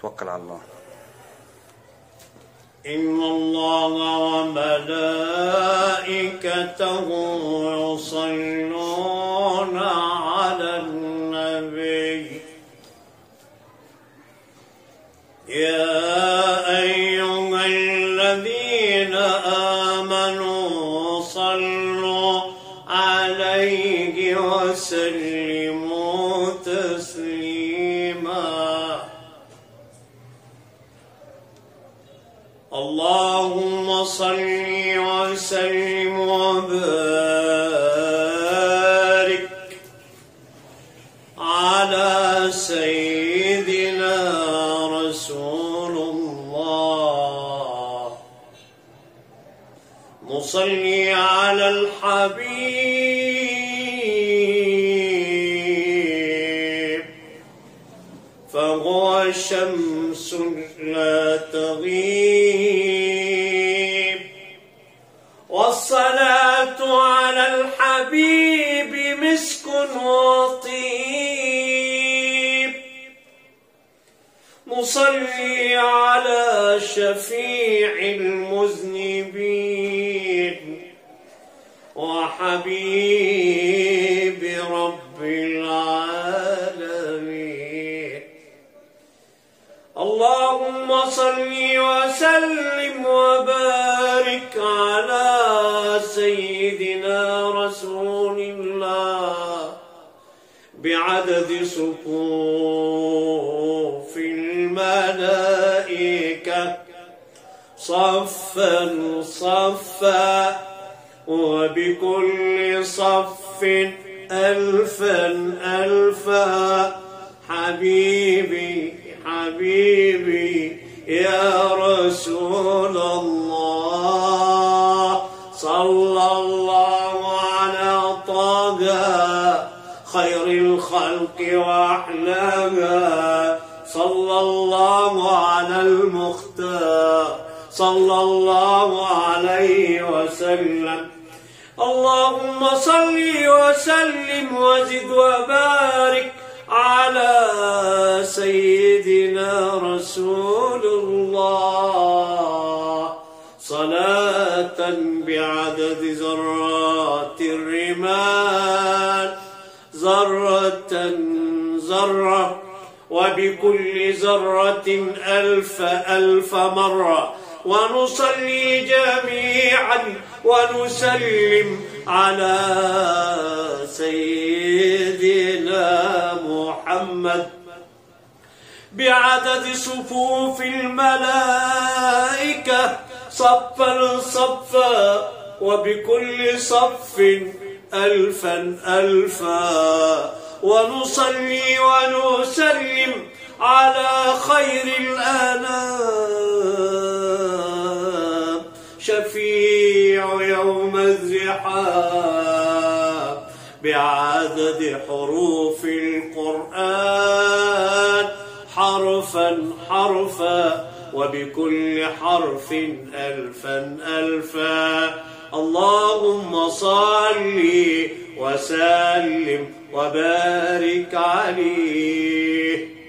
توكل على الله. إن الله وملائكته يصلون على النبي يا أيها الذين آمنوا صلوا عليه وسلموا تسليما. اللهم صل وسلم وبارك على سيدنا رسول الله. نصلي على الحبيب فهو شمس لا تغيب، والصلاة على الحبيب مسك وطيب. نصلي على شفيع المذنبين وحبيب رب العالمين. اللهم صل وسلم وبارك على سيدنا رسول الله بعدد صفوف الملائكة صفا صفا، وبكل صف ألفا ألفا. حبيبي حبيبي يا رسول الله، صلى الله على طه خير الخلق وأحلاها، صلى الله على المختار صلى الله عليه وسلم. اللهم صل وسلم وزد وبارك على سيدنا رسول الله صلاة بعدد ذرات الرمال ذرة ذرة، وبكل ذرة ألف ألف مرة. ونصلي جميعا ونسلم على سيدنا محمد بعدد صفوف الملائكة صفا صفا، وبكل صف ألفا ألفا. ونصلي ونسلم على خير الأنام شفيع يوم الزحام بعدد حروف القرآن حرفا حرفا، وبكل حرف ألفا ألفا. اللهم صل وسلم وبارك عليه.